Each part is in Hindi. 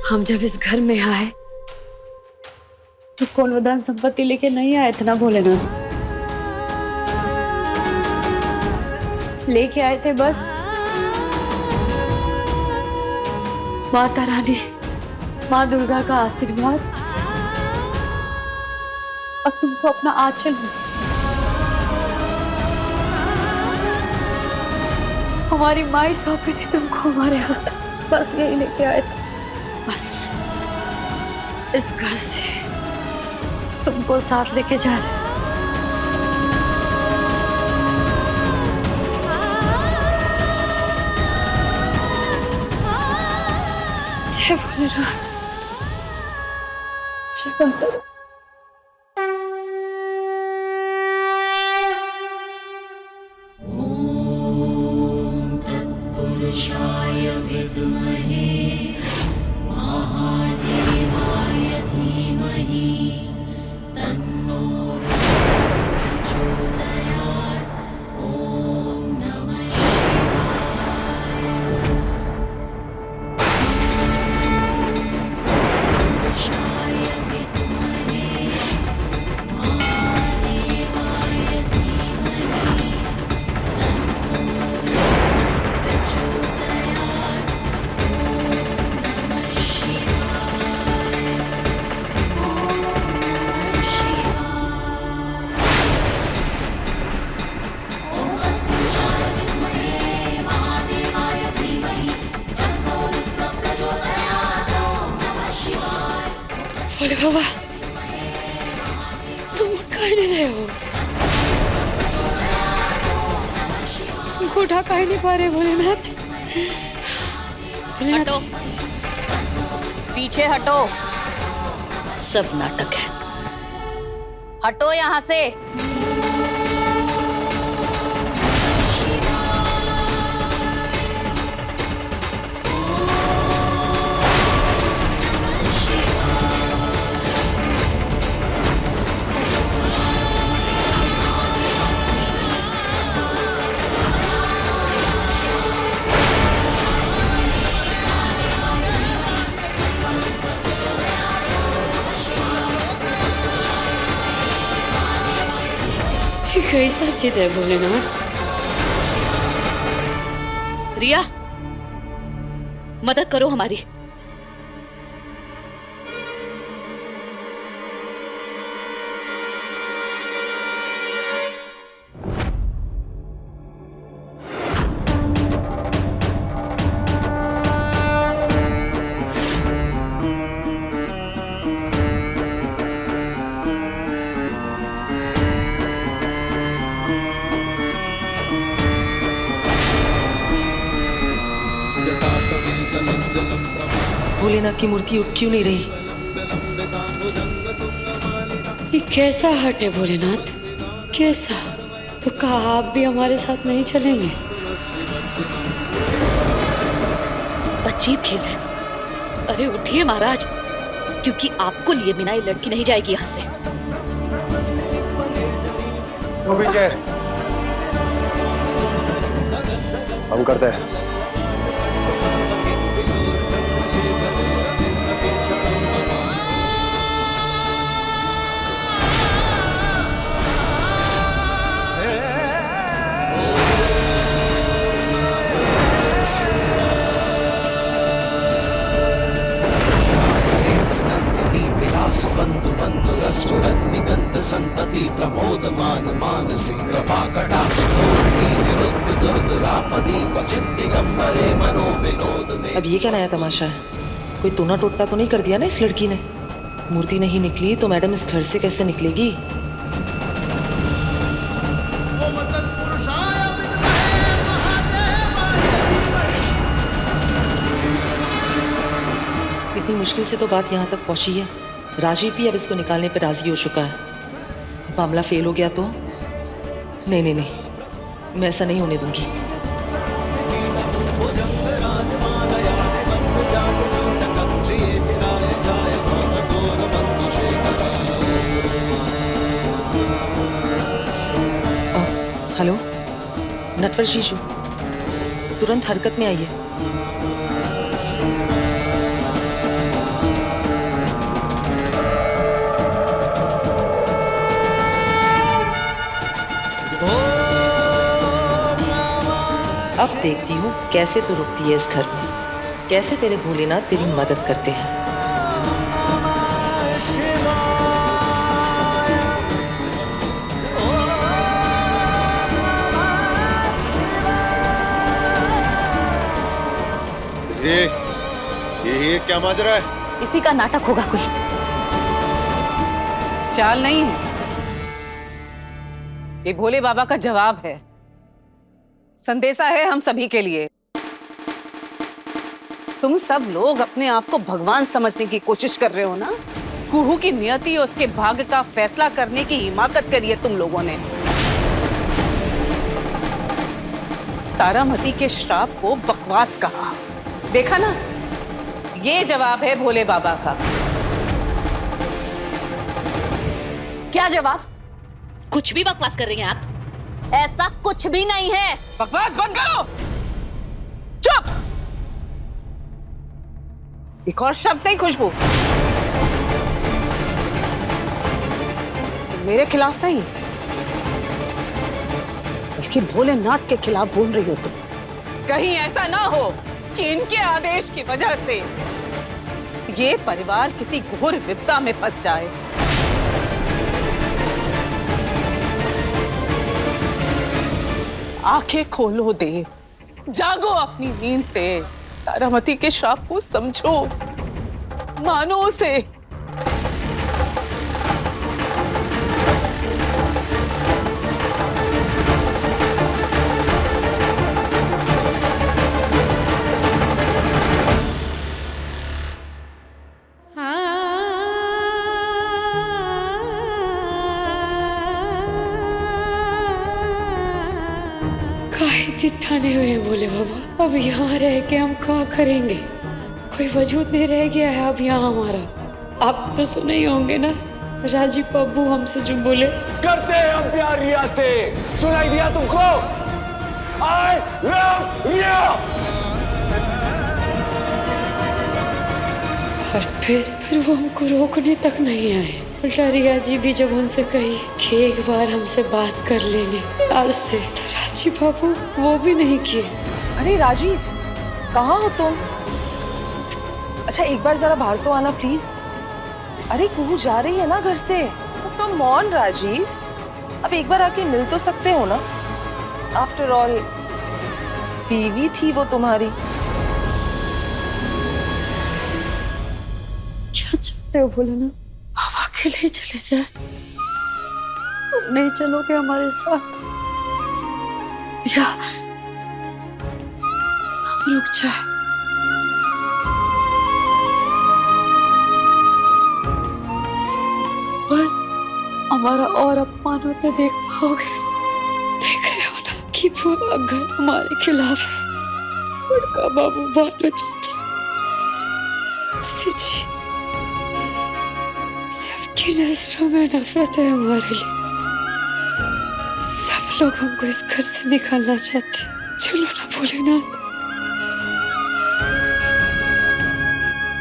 हम जब इस घर में आए तो कौन वरदान संपत्ति लेके नहीं आए थे ना भोलेनाथ, लेके आए थे बस माता रानी माँ दुर्गा का आशीर्वाद और तुमको अपना आंचल में हमारी माई सौंपी थी तुमको हमारे हाथ, बस यही लेके आए थे। बस इस घर से तुमको साथ लेके जा रहे हैं। जय भोलेनाथ, जय माता दी। पुरुषाय विद्महे महादेवाय धीमहि तन्नो प्रचोदयात्। ॐ नमः शिवाय। पुरुषाय विद्महे महादेवाय धीमहि तन्नो प्रचोदयात्। ॐ नमः शिवाय। ॐ नमः शिवाय। ॐ तत्पुरुषाय विद्महे महादेवाय धीमहि तन्नो रुद्रः प्रचोदयात्। ॐ नमः शिवाय। भोले बाबा तुम उठ काहे नहीं रहे हो? तुमको उठा काहे नहीं पा रहे भोलेनाथ? भोलेनाथ हटो, पीछे हटो, सब नाटक है। हटो यहाँ से। ये कैसा चित है भोलेनाथ? रिया, मदद करो हमारी। भोलेनाथ की मूर्ति उठ क्यों नहीं रही? ये कैसा हट है भोलेनाथ, कैसा? तो कहा आप भी हमारे साथ नहीं चलेंगे? अजीब खेल है। अरे उठिए महाराज, क्योंकि आपको लिए बिना ये लड़की नहीं जाएगी यहाँ से। हम करते हैं। बंधु बंधु रसुरदिगंत संतति प्रमोदमान मानसी कृपा कटाक्ष धोरणी निरुद्ध दुर्धरापदी क्वचित दिगंबरे मनो विनोद में। अब ये क्या नया तमाशा है? कोई टोना टोटका तो नहीं कर दिया ना इस लड़की ने? मूर्ति नहीं निकली तो मैडम इस घर से कैसे निकलेगी? इतनी मुश्किल से तो बात यहाँ तक पहुंची है। राजीव भी अब इसको निकालने पर राजी हो चुका है। मामला फेल हो गया तो नहीं, मैं ऐसा नहीं होने दूंगी। भुजङ्गराजमालया निबन्धजाटचोटकं श्रिये चिराय जायतो चकोरबन्धुशेखर। हेलो नटवर शीशु, तुरंत हरकत में आइए। अब देखती हूँ कैसे तू रुकती है इस घर में, कैसे तेरे भोलेनाथ तेरी मदद करते हैं। ये क्या माजरा है? इसी का नाटक होगा कोई। चाल नहीं है, ये भोले बाबा का जवाब है, संदेशा है हम सभी के लिए। तुम सब लोग अपने आप को भगवान समझने की कोशिश कर रहे हो ना। कुहू की नियति और उसके भाग्य का फैसला करने की हिमाकत करी है तुम लोगों ने। तारामती के श्राप को बकवास कहा, देखा ना, ये जवाब है भोले बाबा का। क्या जवाब? कुछ भी बकवास कर रही हैं आप। ऐसा कुछ भी नहीं है। बकवास बंद करो, चुप। एक और शब्द नहीं खुशबू, मेरे खिलाफ नहीं बल्कि भोलेनाथ के खिलाफ बोल रही हो तुम। कहीं ऐसा ना हो कि इनके आदेश की वजह से ये परिवार किसी घोर विपदा में फंस जाए। आंखें खोलो देव, जागो अपनी नींद से, तारामती के श्राप को समझो, मानो उसे। ठाने हुए हैं भोले बाबा। अब यहाँ रह के हम क्या करेंगे? कोई वजूद नहीं रह गया है अब यहाँ हमारा। आप तो सुने ही होंगे ना राजीव पब्बू हमसे जो बोले। करते हैं हम प्यार रिया से, सुनाई दिया तुमको? I love रिया। और फिर वो हमको रोकने तक नहीं आए। उल्टा रिया जी भी जब उनसे कही कि एक बार हमसे बात कर लेने प्यार से, तो राजीव बाबू वो भी नहीं किए। अरे राजीव, कहाँ हो तुम? अच्छा एक बार जरा बाहर तो आना प्लीज। अरे कुहू जा रही है ना घर से। कम ऑन राजीव, अब एक बार आके मिल तो सकते हो ना। आफ्टर ऑल बीवी थी वो तुम्हारी। क्या चाहते हो बोलो ना? हम अकेले ही चले जाए? तुम नहीं चलोगे हमारे साथ? या हम रुक जाए? पर हमारा और अपमान होते देख पाओगे? देख रहे हो ना कि पूरा घर हमारे खिलाफ है। बड़का बाबू भानु चाचा, उसी जी, सबकी नजरों में नफरत है हमारे लिए। सब लोग हमको इस घर से निकालना चाहते हैं। चलो ना भोलेनाथ,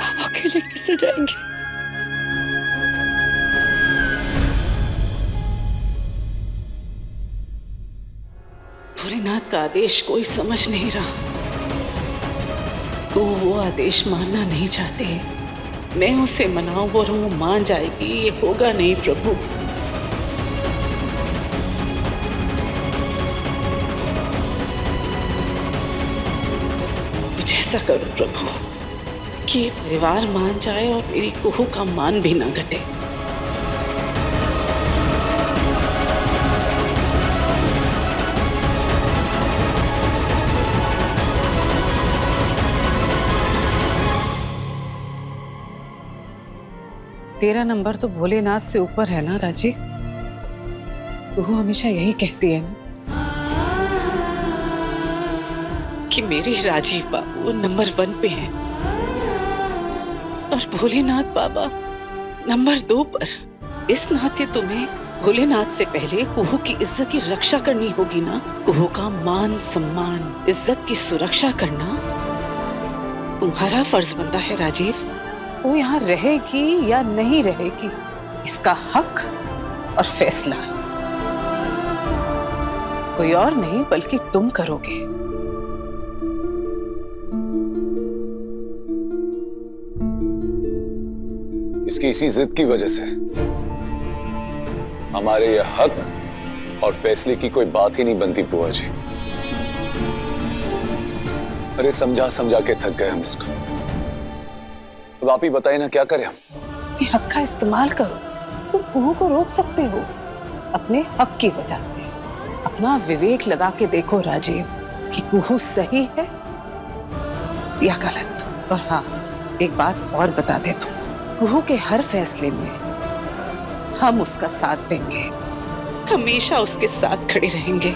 हम अकेले कैसे जाएंगे? भोलेनाथ का आदेश कोई समझ नहीं रहा, तो वो आदेश मानना नहीं चाहते। मैं उसे मनाऊं और वो मान जाएगी, ये होगा नहीं प्रभु। कुछ ऐसा करो प्रभु कि ये परिवार मान जाए और मेरी कुहू का मान भी ना घटे। तेरा नंबर तो भोलेनाथ से ऊपर है ना राजी? वो हमेशा यही कहती है ना। कि मेरे राजीव बाबू नंबर 1 पे हैं और भोलेनाथ बाबा नंबर 2 पर। इस नाते तुम्हें भोलेनाथ से पहले कुहू की इज्जत की रक्षा करनी होगी ना। कुहू का मान सम्मान इज्जत की सुरक्षा करना तुम्हारा फर्ज बनता है राजीव। वो यहाँ रहेगी या नहीं रहेगी, इसका हक और फैसला कोई और नहीं बल्कि तुम करोगे। इसकी इसी जिद की वजह से हमारे ये हक और फैसले की कोई बात ही नहीं बनती बुआ जी। अरे समझा समझा के थक गए हम इसको। अब आप ही बताइए ना, क्या करें हम? ये हक का इस्तेमाल करो। तुम कुहू को रोक सकते हो अपने हक की वजह से। अपना विवेक लगा के देखो राजीव कि कुहू सही है या गलत। और हाँ, एक बात और बता दे तुमको, कुहू के हर फैसले में हम उसका साथ देंगे, हमेशा उसके साथ खड़े रहेंगे।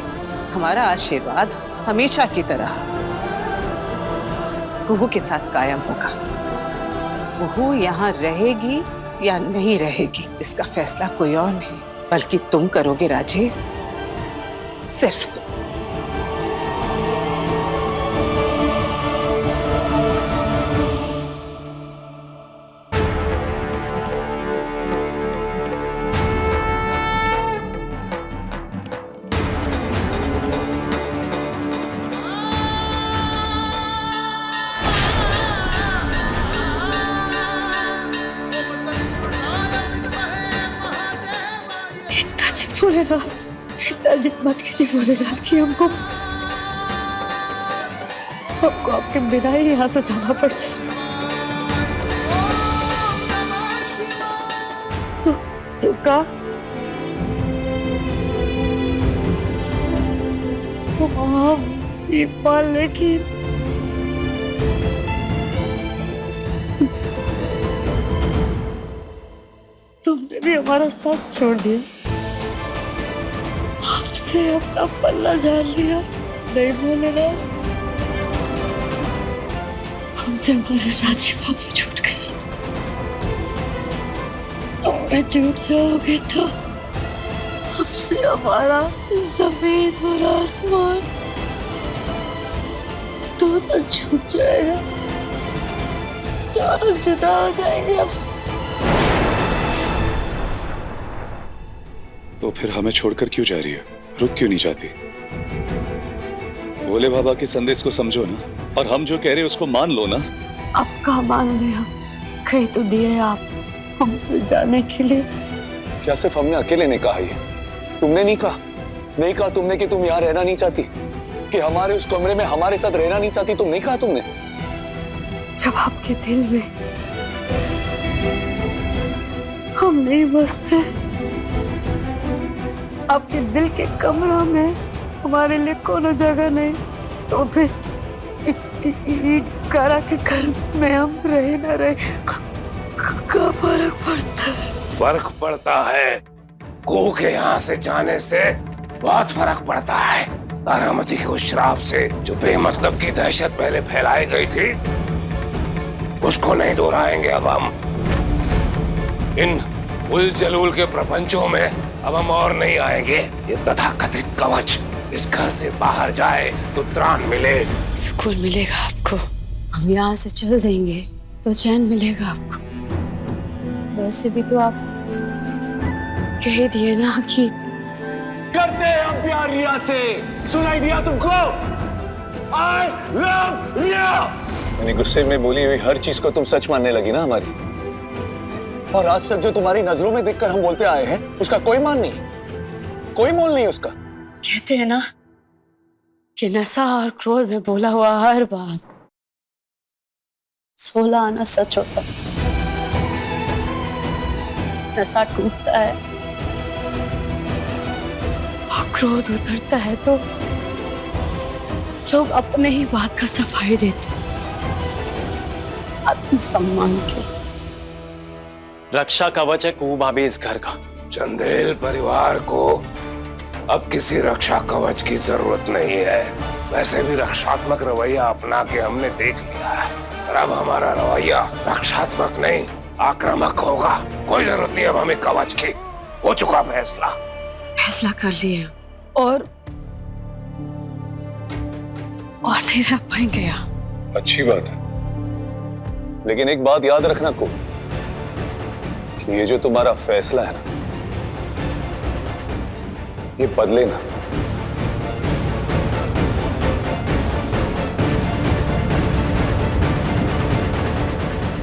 हमारा आशीर्वाद हमेशा की तरह कुहू के साथ कायम होगा। कुहू यहाँ रहेगी या नहीं रहेगी, इसका फैसला कोई और नहीं बल्कि तुम करोगे राजीव, सिर्फ तुम। भोलेनाथ, इतना जिद मत कीजिए भोलेनाथ कि हमको आपके बिना ही यहाँ से जाना पड़ जाए। तो का ये मान ले कि तुमने भी हमारा साथ छोड़ दिया, हमसे अपना पल्ला झाड़ लिया। नहीं भोलेनाथ, हमसे हमारे राजीव बाबू छूट गए। तुम भी छूट जाओगे तो हमसे हमारा जमीन और आसमान दोनों छूट जाएगा, दोनों जुदा हो जाएंगे हमसे। तो फिर हमें छोड़कर क्यों जा रही है? रुक क्यों नहीं जाती? भोले बाबा के संदेश को समझो ना, और हम जो कह रहे हैं उसको मान लो ना। आपका मान लिया, कह तो दिए आप हमसे जाने के लिए। क्या सिर्फ हमने अकेले ने कहा ये? तुमने नहीं कहा? नहीं कहा तुमने कि तुम यहाँ रहना नहीं चाहती, कि हमारे उस कमरे में हमारे साथ रहना नहीं चाहती? तुम नहीं कहा तुमने? जब आपके दिल में हम नहीं बसते, आपके दिल के कमरा में हमारे लिए कोनो जगह नहीं, तो फिर इस कारा के घर में हम रहे ना रहे का फर्क पड़ता है? फर्क पड़ता है। कुहू के यहाँ से जाने से बहुत फर्क पड़ता है। तारामती के उस श्राप से जो बेमतलब की दहशत पहले फैलाई गई थी, उसको नहीं दोहराएंगे अब हम। इन उल जलूल के प्रपंचों में अब हम और नहीं आएंगे। ये तथाकथित कवच इस घर से बाहर जाए तो त्राण मिले, सुकून मिलेगा आपको। हम यहाँ से चल देंगे तो चैन मिलेगा आपको। वैसे भी तो आप कह दिए ना कि करते हैं हम प्यार रिया से। सुनाई दिया तुमको? आई लव रिया। यानी गुस्से में बोली हुई हर चीज को तुम सच मानने लगी ना हमारी। और आज तक जो तुम्हारी नजरों में देखकर हम बोलते आए हैं, उसका कोई मान नहीं, कोई मोल नहीं उसका। कहते हैं ना कि नशा और क्रोध में बोला हुआ हर बात 16 आना सच होता। नशा टूटता है और क्रोध उतरता है तो लोग अपने ही बात का सफाई देते, आत्मसम्मान की। रक्षा कवच है कुहू भाभी इस घर का। चंदेल परिवार को अब किसी रक्षा कवच की जरूरत नहीं है। वैसे भी रक्षात्मक रवैया अपना के हमने देख लिया है, और अब हमारा रवैया रक्षात्मक नहीं आक्रामक होगा। कोई जरूरत नहीं अब हमें कवच की, हो चुका फैसला कर लिए और नहीं रह पाएंगे यहाँ। अच्छी बात है, लेकिन एक बात याद रखना को कि ये जो तुम्हारा फैसला है ना, ये बदले ना।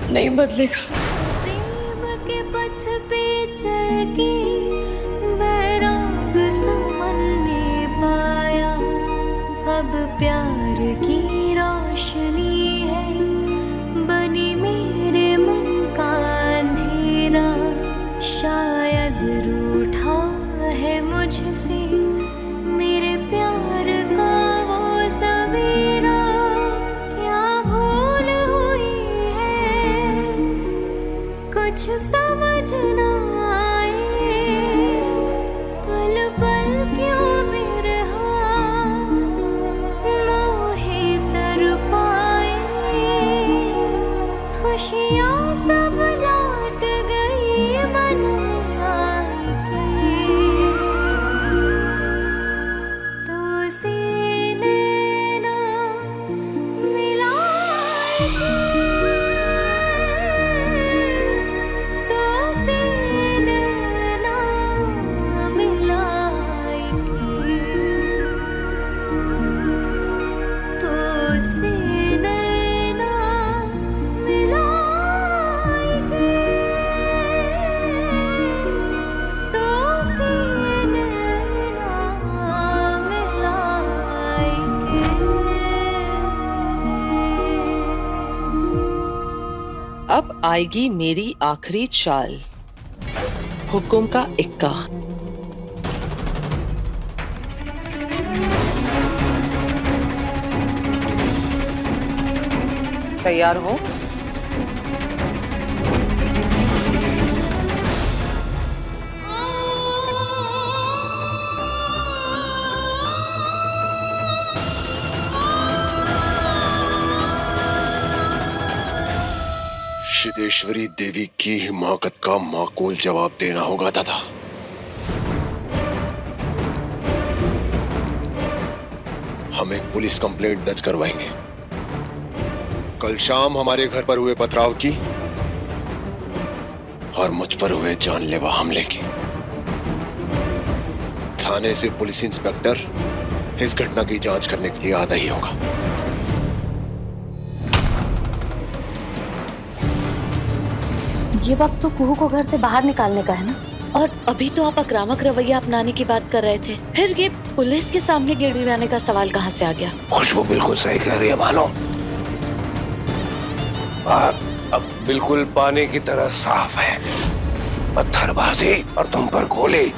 नहीं बदलेगा। प्रेम के पथ पे चल के बैराग समझने पाया, अब प्यार की रोशनी है बनी मेरे मन का अंधेरा। शायद रूठा है मुझसे मेरे प्यार का वो सवेरा। क्या भूल हुई है कुछ समझ ना आए, पल पल क्यों बिरहा मोहे तर पाए। खुशियाँ सब लौट गई मन आए के, तो से नैना मिलाए तो से नैना मिलाए तो से नैना मिलाए तो से नैना मिलाए। अब आएगी मेरी आखिरी चाल, हुक्म का इक्का। तैयार हो? सिद्धेश्वरी देवी की हिमाकत का माकूल जवाब देना होगा दादा। हम एक पुलिस कंप्लेंट दर्ज करवाएंगे। कल शाम हमारे घर पर हुए पथराव की और मुझ पर हुए जानलेवा हमले की। थाने से पुलिस इंस्पेक्टर इस घटना की जांच करने के लिए आता ही होगा। ये वक्त तो कुहू को घर से बाहर निकालने का है ना। और अभी तो आप आक्रामक रवैया अपनाने की बात कर रहे थे, फिर ये पुलिस के सामने गिड़गिड़ाने का सवाल कहाँ से आ गया? खुशबू बिल्कुल सही कह रही है मानो। बात अब बिल्कुल पानी की तरह साफ है। पत्थरबाजी और तुम पर गोली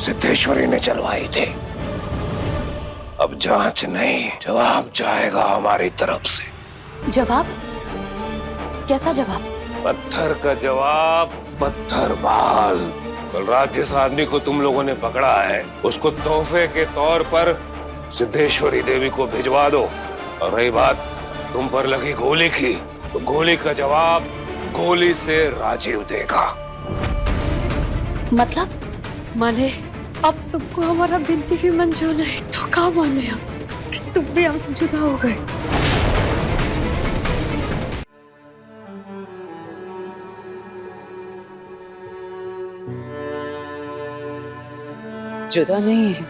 सिद्धेश्वरी ने चलवाई थी। अब जांच नहीं, जवाब जाएगा हमारी तरफ से। जवाब? कैसा जवाब? पत्थर का जवाब, पत्थरबाज। कल रात जिस आदमी को तुम लोगों ने पकड़ा है उसको तोहफे के तौर पर सिद्धेश्वरी देवी को भिजवा दो। और रही बात तुम पर लगी गोली की, तो गोली का जवाब गोली से राजीव देगा। मतलब? माने अब तुमको हमारा बिनती भी मंजूर नहीं तो क्या माने हम? तुम भी हमसे जुदा हो गए। जुदा नहीं है,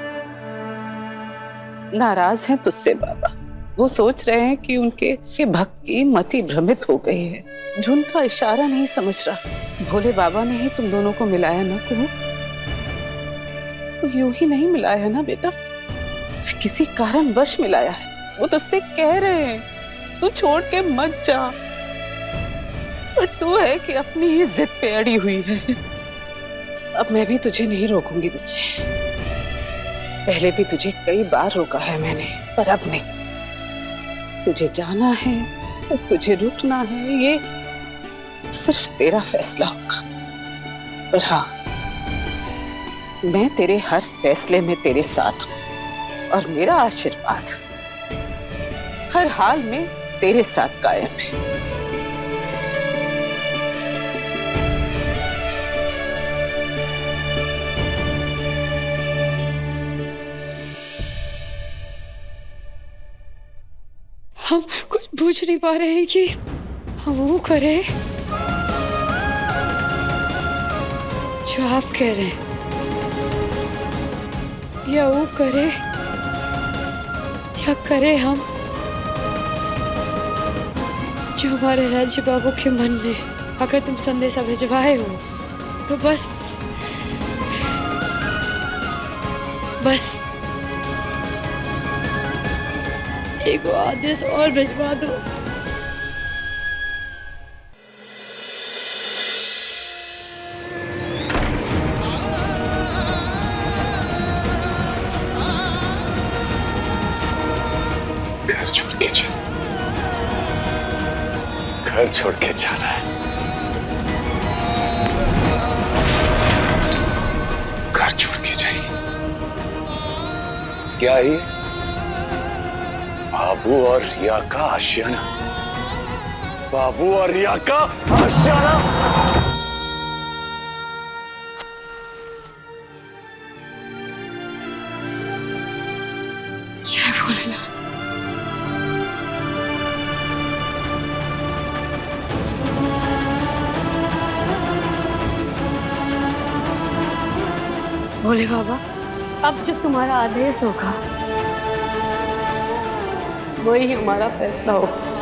नाराज हैं तुझसे बाबा। वो सोच रहे हैं कि उनके भक्त की मति भ्रमित हो गई है, जो उनका इशारा नहीं समझ रहा। भोले बाबा ने ही तुम दोनों को मिलाया ना कुहू, तो यूं ही नहीं मिलाया ना बेटा, किसी कारणवश मिलाया है। वो तुझसे कह रहे हैं तू छोड़ के मत जा, पर तू है कि अपनी ही जिद पे अड़ी हुई है। अब मैं भी तुझे नहीं रोकूंगी बच्चे। पहले भी तुझे कई बार रोका है मैंने, पर अब नहीं। तुझे जाना है, तुझे रुकना है, ये सिर्फ तेरा फैसला होगा। पर हाँ, मैं तेरे हर फैसले में तेरे साथ हूं और मेरा आशीर्वाद हर हाल में तेरे साथ कायम है। हम कुछ पूछ नहीं पा रहे हैं कि हम वो करें जो आप कह रहे हैं, या वो करे या करे हम जो हमारे राज्य बाबू के मन में। अगर तुम संदेशा भिजवाए हो तो बस एक आदेश और भिजवा दो। घर छोड़ के घर छोड़ के जाना है। घर छोड़ के जाइए। क्या है? बाबू और रिया का आशियाना। बाबू और रिया का आशियाना। जय भोलेनाथ। भोले बाबा, अब जब तुम्हारा आदेश होगा वही हमारा फैसला होगा।